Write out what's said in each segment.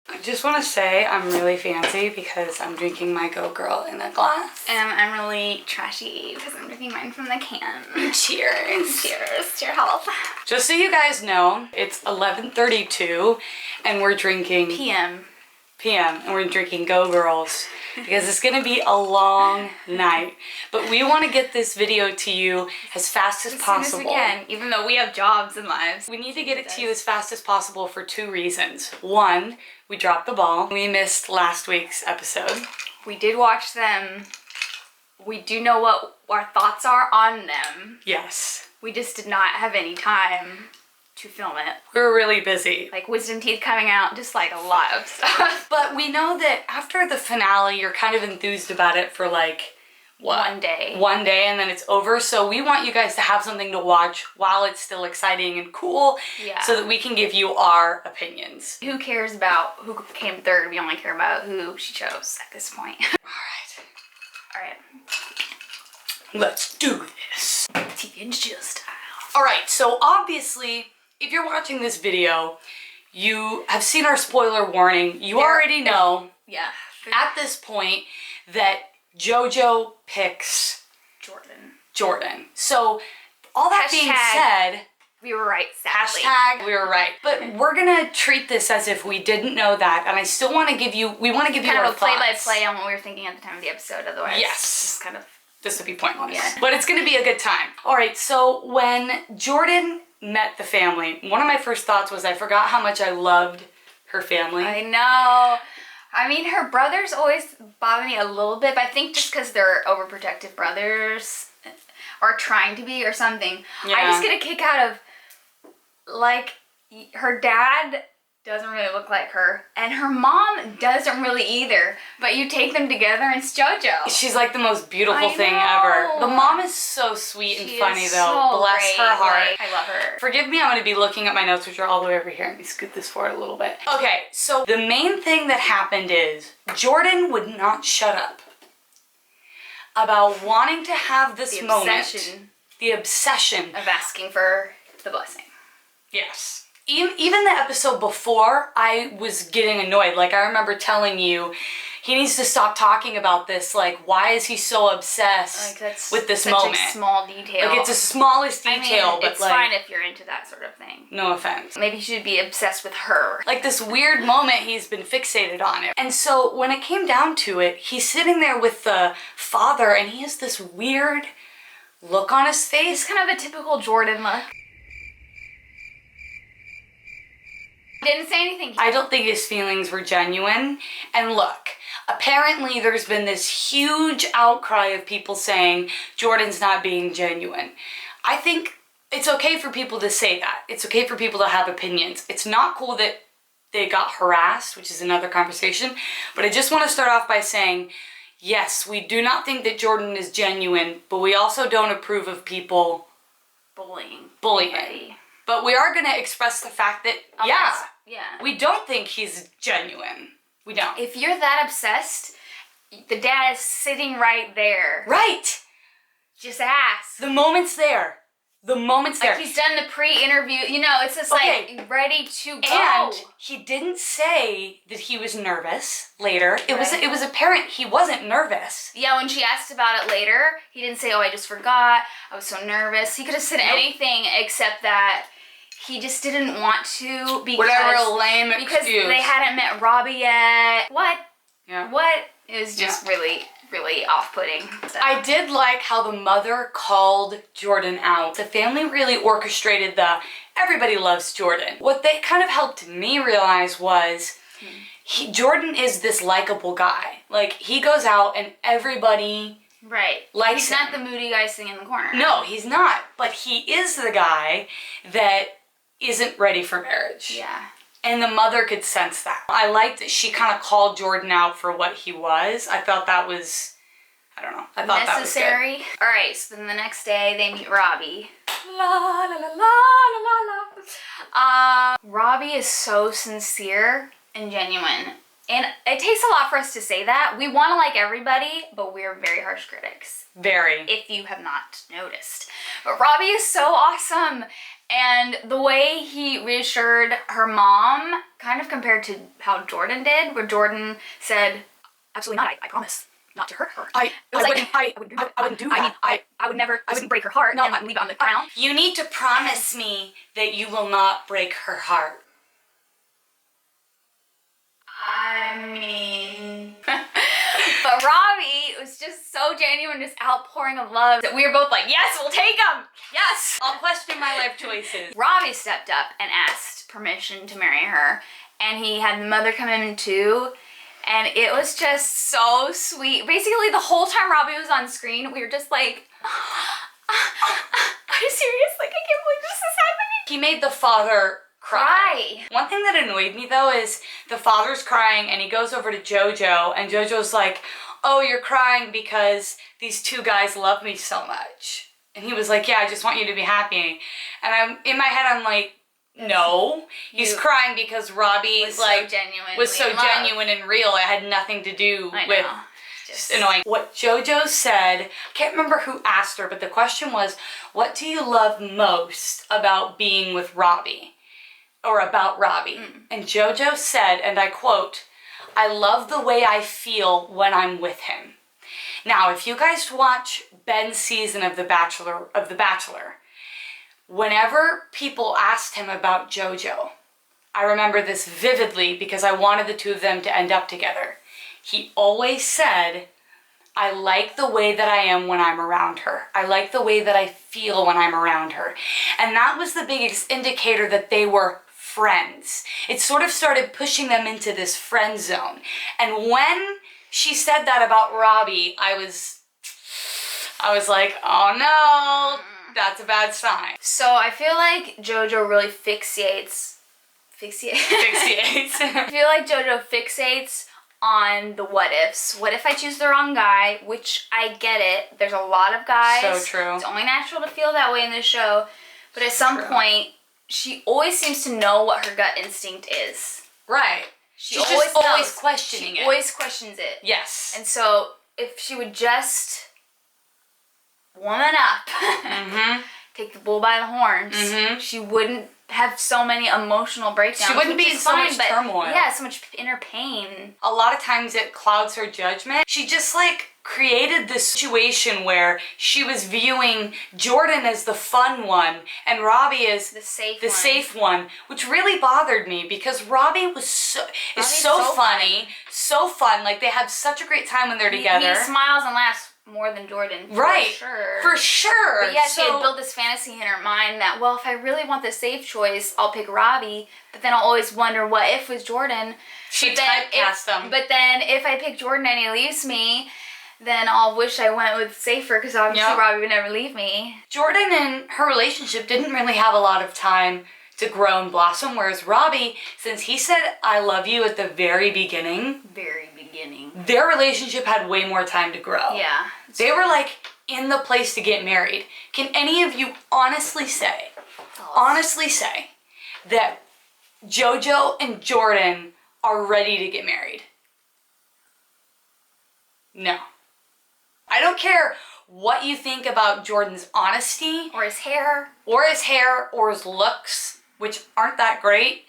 I just want to say I'm really fancy because I'm drinking my Go Girl in a glass. And I'm really trashy because I'm drinking mine from the can. Cheers. Cheers to your health. Just so you guys know, it's 11:32 and we're drinking PM. And we're drinking Go Girls because it's gonna be a long night. But we want to get this video to you as fast as possible. As soon as we can, even though we have jobs and lives. We need to get it to you as fast as possible for two reasons. One, we dropped the ball. We missed last week's episode. We did watch them. We do know what our thoughts are on them. Yes. We just did not have any time to film it. We were really busy. Like wisdom teeth coming out, just like a lot of stuff. But we know that after the finale, you're kind of enthused about it for like, what? One day. One day and then it's over. So we want you guys to have something to watch while it's still exciting and cool. Yeah. So that we can give you our opinions. Who cares about who came third? We only care about who she chose at this point. Alright. Let's do this. TV Rants Chill style. Alright, so obviously, if you're watching this video, you have seen our spoiler warning. You already know at this point that Jojo picks Jordan. So all that being said, we were right, sadly. Hashtag we were right. But we're gonna treat this as if we didn't know that, and I still want to give you, we want to give you our thoughts. Kind of a play-by-play on what we were thinking at the time of the episode, otherwise yes. just kind of... This would be pointless. Yeah. But it's gonna be a good time. Alright, so when Jordan met the family, one of my first thoughts was I forgot how much I loved her family. I know. I mean, her brothers always bother me a little bit, but I think just because they're overprotective brothers, or trying to be, or something. Yeah. I just get a kick out of, like, her dad doesn't really look like her, and her mom doesn't really either, but you take them together and it's JoJo. She's like the most beautiful thing ever. The mom is so sweet and funny though. So Bless great. her heart. Like, I love her. Forgive me, I'm going to be looking at my notes, which are all the way over here. Let me scoot this forward a little bit. Okay, so the main thing that happened is Jordan would not shut up about wanting to have this moment. The obsession of asking for the blessing. Yes. Even the episode before, I was getting annoyed. Like, I remember telling you, he needs to stop talking about this. Like, why is he so obsessed with this moment? Such a small detail. Like, it's the smallest detail, I mean, but it's like... fine if you're into that sort of thing. No offense. Maybe you should be obsessed with her. Like, this weird moment, he's been fixated on it. And so, when it came down to it, he's sitting there with the father, and he has this weird look on his face. It's kind of a typical Jordan look. Didn't say anything. I don't think his feelings were genuine. And look, apparently there's been this huge outcry of people saying Jordan's not being genuine. I think it's okay for people to say that. It's okay for people to have opinions. It's not cool that they got harassed, which is another conversation. But I just want to start off by saying, yes, we do not think that Jordan is genuine, but we also don't approve of people bullying. Anybody. But we are going to express the fact that, we don't think he's genuine. We don't. If you're that obsessed, the dad is sitting right there. Right. Just ask. The moment's there. The moment's there. Like he's done the pre-interview. You know, it's just like ready to go. And he didn't say that he was nervous later. It was apparent he wasn't nervous. Yeah, when she asked about it later, he didn't say, "Oh, I just forgot. I was so nervous." He could have said anything except that he just didn't want to because whatever lame excuse. Because they hadn't met Robbie yet. What? Yeah. What? It was just really off-putting. So. I did like how the mother called Jordan out. The family really orchestrated everybody loves Jordan. What they kind of helped me realize was Jordan is this likable guy. Like, he goes out and everybody likes He's not the moody guy sitting in the corner. No, he's not. But he is the guy that isn't ready for marriage. Yeah. And the mother could sense that. I liked that she kind of called Jordan out for what he was. I thought that was, I don't know. I thought necessary. That was good. All right, so then the next day they meet Robbie. La la la la la la. Robbie is so sincere and genuine. And it takes a lot for us to say that. We want to like everybody, but we're very harsh critics. Very. If you have not noticed. But Robbie is so awesome. And the way he reassured her mom, kind of compared to how Jordan did, where Jordan said, absolutely not, I promise not to hurt her. I wouldn't do that. I would never, I wouldn't break her heart and leave it on the ground. You need to promise me that you will not break her heart. I mean... But Robbie was just so genuine, this outpouring of love that we were both like, yes, we'll take him! Yes! I'll question my life choices. Robbie stepped up and asked permission to marry her, and he had the mother come in too, and it was just so sweet. Basically, the whole time Robbie was on screen, we were just like, are you serious? Like, I can't believe this is happening. He made the father cry. One thing that annoyed me though is the father's crying and he goes over to Jojo and Jojo's like, oh, you're crying because these two guys love me so much. And he was like, yeah, I just want you to be happy. And in my head I'm like, no, he's crying because Robbie was so genuine and real. It had nothing to do with just annoying. What Jojo said, I can't remember who asked her, but the question was, what do you love most about being with Robbie? Or about Robbie. And Jojo said, and I quote, I love the way I feel when I'm with him. Now, if you guys watch Ben's season of The Bachelor, whenever people asked him about Jojo, I remember this vividly because I wanted the two of them to end up together. He always said, I like the way that I am when I'm around her. I like the way that I feel when I'm around her. And that was the biggest indicator that they were friends. It sort of started pushing them into this friend zone. And when she said that about Robbie, I was like, oh no, that's a bad sign. So I feel like Jojo really fixates. I feel like Jojo fixates on the what ifs. What if I choose the wrong guy? Which I get it. There's a lot of guys. So true. It's only natural to feel that way in this show. But at some point, she always seems to know what her gut instinct is. Right. She's always questioning it. She always questions it. Yes. And so if she would just woman up, take the bull by the horns, she wouldn't have so many emotional breakdowns. She wouldn't be in so much turmoil. Yeah, so much inner pain. A lot of times it clouds her judgment. She just created this situation where she was viewing Jordan as the fun one and Robbie as the safe one, which really bothered me because Robbie is so funny, so fun. Like they have such a great time when they're together. He smiles and laughs more than Jordan, for sure. But yeah, she had built this fantasy in her mind that, well, if I really want the safe choice, I'll pick Robbie, but then I'll always wonder what if with Jordan. She typecast him. But then if I pick Jordan and he leaves me, then I'll wish I went with safer because obviously Robbie would never leave me. Jordan and her relationship didn't really have a lot of time to grow and blossom, whereas Robbie, since he said I love you at the very beginning, their relationship had way more time to grow. Yeah. They were in the place to get married. Can any of you honestly say that Jojo and Jordan are ready to get married? No. I don't care what you think about Jordan's honesty. Or his hair. Or his looks, which aren't that great.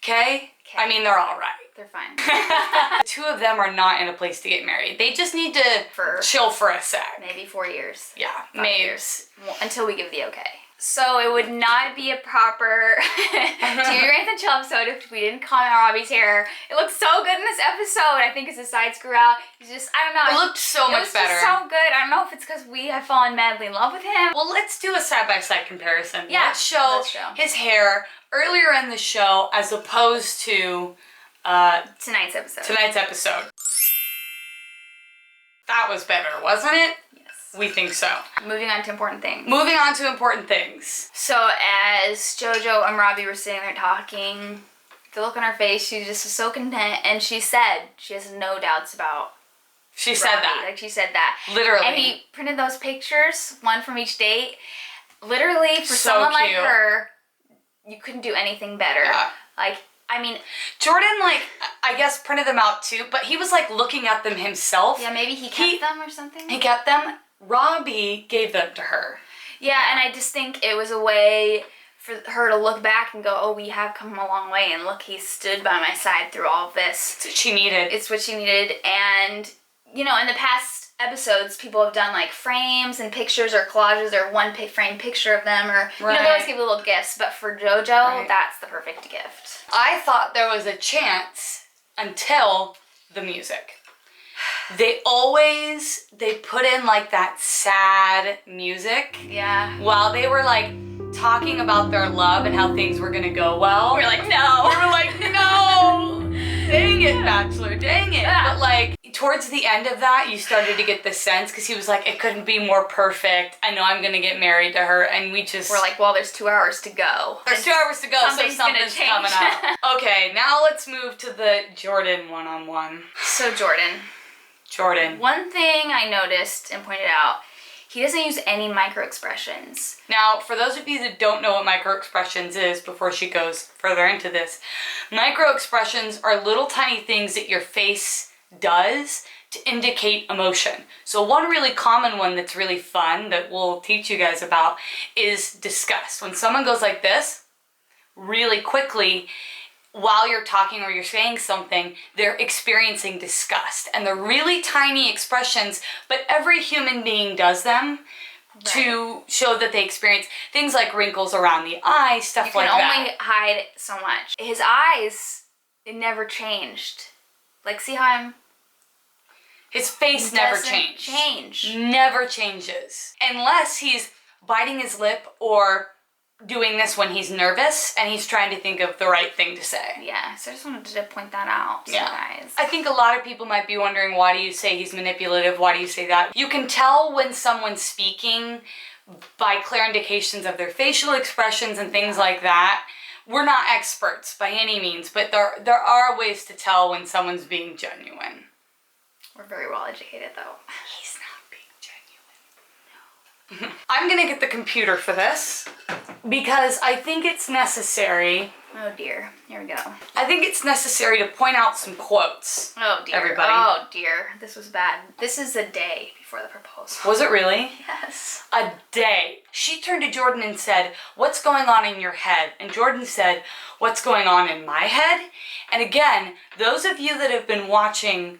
Okay? I mean, they're all right. They're fine. The two of them are not in a place to get married. They just need to chill for a sec. Maybe 4 years. Yeah, 5 years. Until we give the okay. So it would not be a proper TV Rants and Chill episode if we didn't comment on Robbie's hair. It looked so good in this episode. I think as the sides grew out, he's just, I don't know. It looked so much better. It was just so good. I don't know if it's because we have fallen madly in love with him. Well, let's do a side-by-side comparison. Yeah, let's show his hair earlier in the show as opposed to tonight's episode. That was better, wasn't it? Yes. We think so. Moving on to important things. So as Jojo and Robbie were sitting there talking, the look on her face, she just was so content, and she said she has no doubts about She said Robbie. that. Like, she said that. Literally. And he printed those pictures, one from each date. Literally, for So someone like cute. her, you couldn't do anything better. Yeah. I mean, Jordan, I guess printed them out too, but he was looking at them himself. yeah, maybe he kept them or something. He kept them. Robbie gave them to her. Yeah, and I just think it was a way for her to look back and go, oh, we have come a long way, and look, he stood by my side through all of this. It's what she needed. It's what she needed, and, you know, in the past episodes, people have done, like, frames and pictures or collages or one frame picture of them, or, you know, they always give little gifts, but for JoJo, that's the perfect gift. I thought there was a chance until the music. They put in, like, that sad music. Yeah. While they were, like, talking about their love and how things were gonna go well. We were like, no. Dang it, Bachelor, dang it. Yeah. But, like, towards the end of that, you started to get the sense, because he was like, it couldn't be more perfect. I know I'm gonna get married to her, and we're like, well, there's 2 hours to go. There's 2 hours to go, so something's coming up. Okay, now let's move to the Jordan one-on-one. So Jordan. One thing I noticed and pointed out, he doesn't use any micro-expressions. Now, for those of you that don't know what micro-expressions is, before she goes further into this, micro-expressions are little tiny things that your face does to indicate emotion. So one really common one that's really fun that we'll teach you guys about is disgust. When someone goes like this, really quickly, while you're talking or you're saying something, they're experiencing disgust. And they're really tiny expressions, but every human being does them to show that they experience things like wrinkles around the eye, stuff like that. You can only hide so much. His eyes, it never changed. Like, see how his face never changed. Never changes. Unless he's biting his lip or doing this when he's nervous and he's trying to think of the right thing to say. Yeah, so I just wanted to point that out to you guys. I think a lot of people might be wondering, why do you say he's manipulative? Why do you say that? You can tell when someone's speaking by clear indications of their facial expressions and things like that. We're not experts by any means, but there are ways to tell when someone's being genuine. We're very well educated, though. He's not being genuine. No. I'm gonna get the computer for this because I think it's necessary. Oh dear, here we go. I think it's necessary to point out some quotes. Oh dear. Everybody. Oh dear, this was bad. This is a day before the proposal. Was it really? Yes. A day. She turned to Jordan and said, what's going on in your head? And Jordan said, what's going on in my head? And again, those of you that have been watching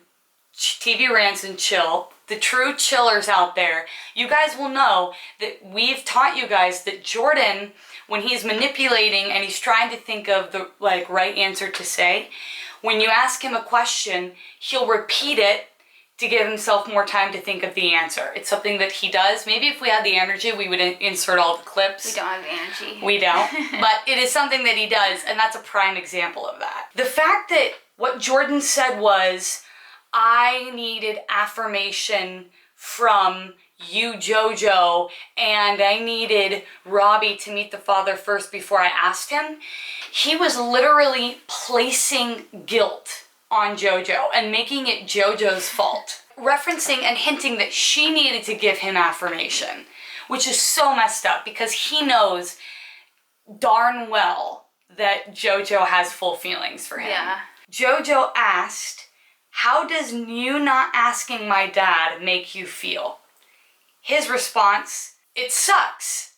TV Rants and Chill, the true chillers out there, you guys will know that we've taught you guys that Jordan, when he's manipulating and he's trying to think of the right answer to say, when you ask him a question, he'll repeat it to give himself more time to think of the answer. It's something that he does. Maybe if we had the energy, we would insert all the clips. We don't have the energy. We don't. But it is something that he does, and that's a prime example of that. The fact that what Jordan said was, I needed affirmation from you, JoJo, and I needed Robbie to meet the father first before I asked him. He was literally placing guilt on JoJo and making it JoJo's fault. Referencing and hinting that she needed to give him affirmation, which is so messed up because he knows darn well that JoJo has full feelings for him. Yeah. JoJo asked, how does you not asking my dad make you feel? His response, it sucks.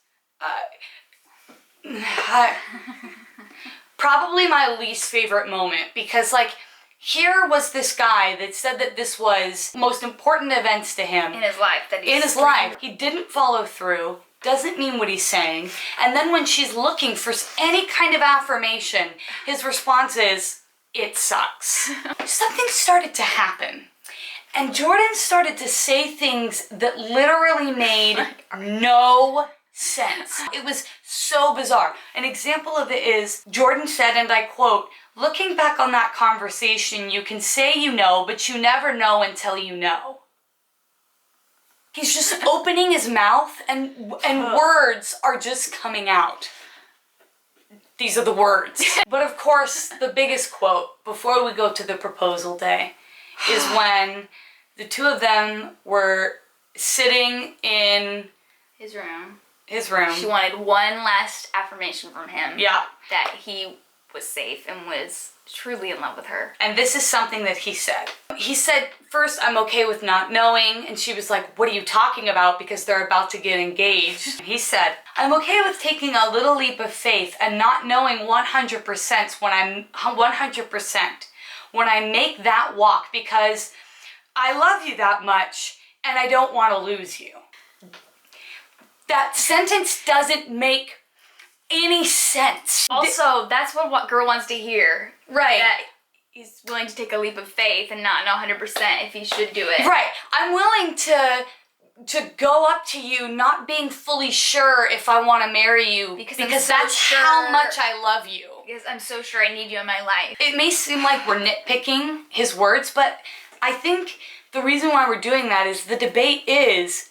Probably my least favorite moment because here was this guy that said that this was most important events to him. In his life. He didn't follow through, doesn't mean what he's saying. And then when she's looking for any kind of affirmation, his response is, it sucks. Something started to happen. And Jordan started to say things that literally made no sense. It was so bizarre. An example of it is, Jordan said, and I quote, looking back on that conversation, you can say you know, but you never know until you know. He's just opening his mouth and words are just coming out. These are the words. But of course, the biggest quote before we go to the proposal day is when the two of them were sitting in his room. She wanted one last affirmation from him. Yeah. That he was safe and was truly in love with her. And this is something that he said. He said, first, I'm okay with not knowing. And she was like, what are you talking about? Because they're about to get engaged. He said, I'm okay with taking a little leap of faith and not knowing 100% when I make that walk, because I love you that much and I don't want to lose you. That sentence doesn't make any sense. Also, that's what girl wants to hear. Right. That he's willing to take a leap of faith and not know 100% if he should do it. Right. I'm willing to go up to you not being fully sure if I want to marry you because that's how much I love you. Because I'm so sure I need you in my life. It may seem like we're nitpicking his words, but I think the reason why we're doing that is the debate is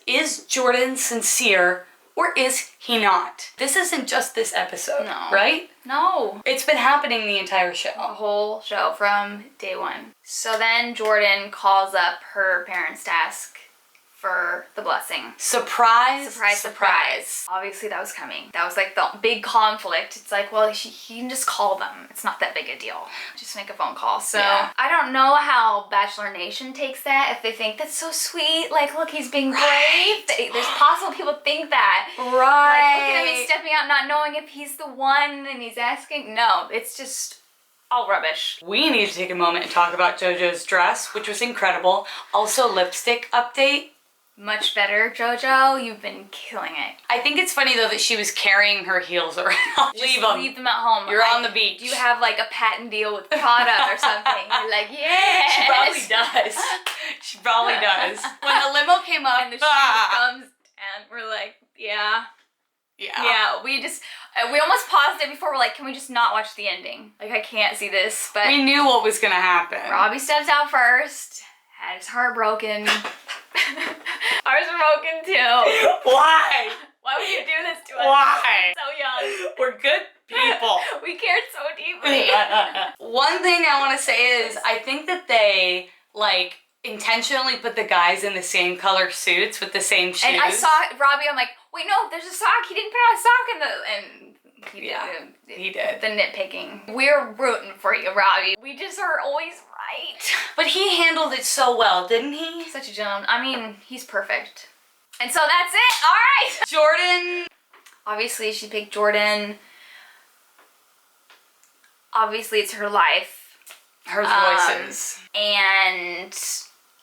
Jordan sincere or is he not? This isn't just this episode, No. right? No. It's been happening the entire show. The whole show from day one. So then Jordan calls up her parents to ask for the blessing. Surprise, Surprise, surprise. Obviously that was coming. That was like the big conflict. It's like, well, he can just call them. It's not that big a deal. Just make a phone call. So Yeah. I don't know how Bachelor Nation takes that. If they think that's so sweet, like, look, he's being brave. There's possible people think that. Right. Like, look at him, he's stepping out not knowing if he's the one and he's asking. No, it's just all rubbish. We need to take a moment and talk about JoJo's dress, which was incredible. Also, lipstick update. Much better, JoJo. You've been killing it. I think it's funny though that she was carrying her heels around. Leave them at home. You're on the beach. Do you have like a patent deal with Prada or something? You're like, yes. She probably does. She probably does. When the limo came up And the shoe comes and we're like, yeah. We almost paused it before. We're like, can we just not watch the ending? Like, I can't see this. But we knew what was gonna happen. Robbie steps out first, had his heart broken. Ours were broken too. Why? Why would you do this to us? Why? So young. We're good people. We cared so deeply. One thing I want to say is I think that they like intentionally put the guys in the same color suits with the same shoes. And I saw Robbie, I'm like, wait, no, there's a sock. He didn't put on a sock in the, and he did. The nitpicking. We're rooting for you, Robbie. We just are always right. But he handled it so well, didn't he? He's such a gentleman. I mean, he's perfect. And so that's it. All right. Jordan. Obviously, she picked Jordan. Obviously, it's her life. Her voices. And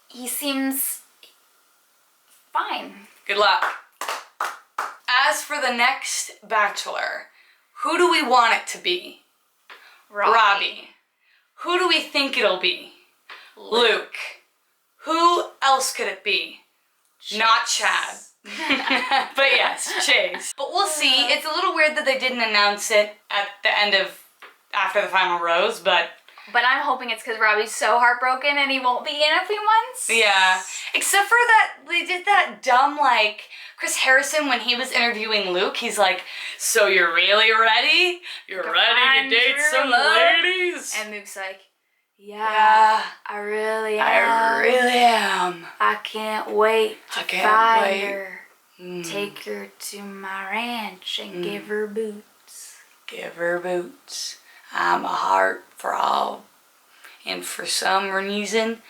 he seems fine. Good luck. As for the next Bachelor, who do we want it to be? Robbie. Who do we think it'll be? Luke. Who else could it be? Chase. Not Chad. But yes, Chase. But we'll see. It's a little weird that they didn't announce it at the end of, after the final rose, but I'm hoping it's because Robbie's so heartbroken and he won't be in a few months. yeah. Except for that, they did that dumb, like, Chris Harrison, when he was interviewing Luke, he's like, so you're really ready? You're ready to date some ladies? And Luke's like, yeah, I really am. I really am. I can't wait to I can't find wait. her. Take her to my ranch and give her boots. Give her boots. I'm a heart for all. And for some reason,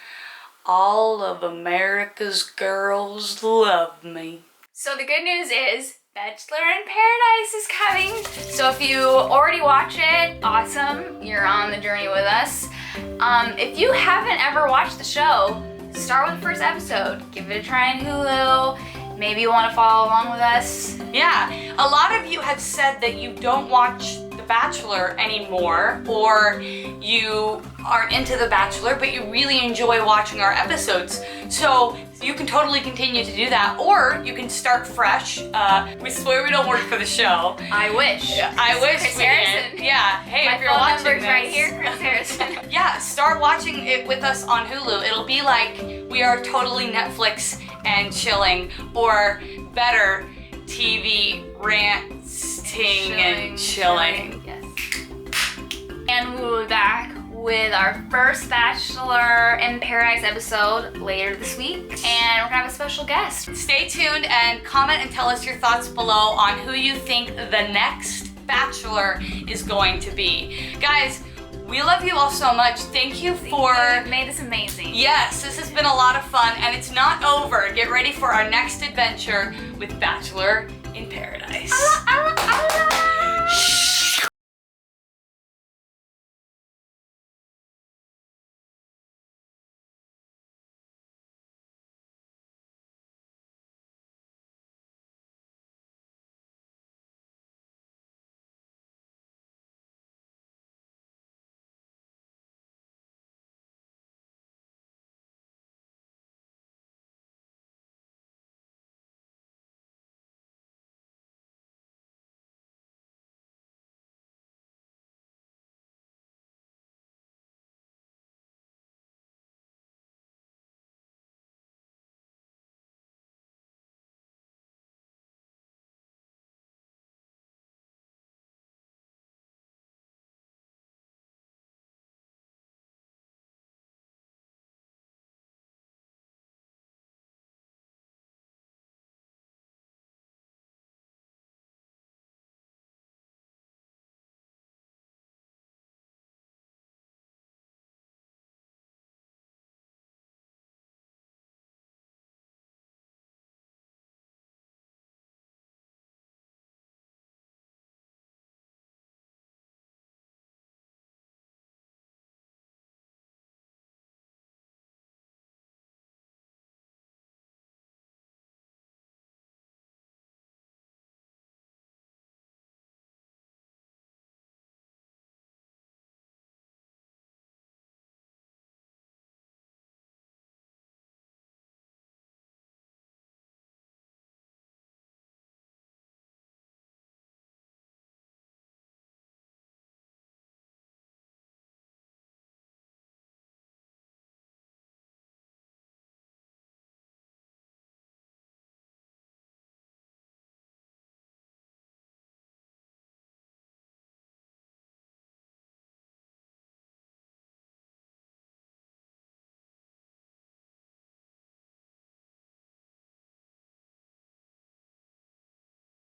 all of America's girls love me. So the good news is Bachelor in Paradise is coming. So if you already watch it, awesome. You're on the journey with us. If you haven't ever watched the show, start with the first episode. Give it a try on Hulu. Maybe you want to follow along with us. Yeah, a lot of you have said that you don't watch The Bachelor anymore, or you aren't into The Bachelor, but you really enjoy watching our episodes. So you can totally continue to do that, or you can start fresh. We swear we don't work for the show. I wish. I wish Chris we Harrison. did. Yeah, hey, My if you're phone watching number's this. right here, Chris Harrison. Yeah, start watching it with us on Hulu. It'll be like we are totally Netflix and chilling, or better, TV ranting and chilling. Yes. And we'll be back with our first Bachelor in Paradise episode later this week. And we're gonna have a special guest. Stay tuned and comment and tell us your thoughts below on who you think the next Bachelor is going to be. Guys, we love you all so much. Thank you for... You made this amazing. Yes, this has been a lot of fun, and it's not over. Get ready for our next adventure with Bachelor in Paradise.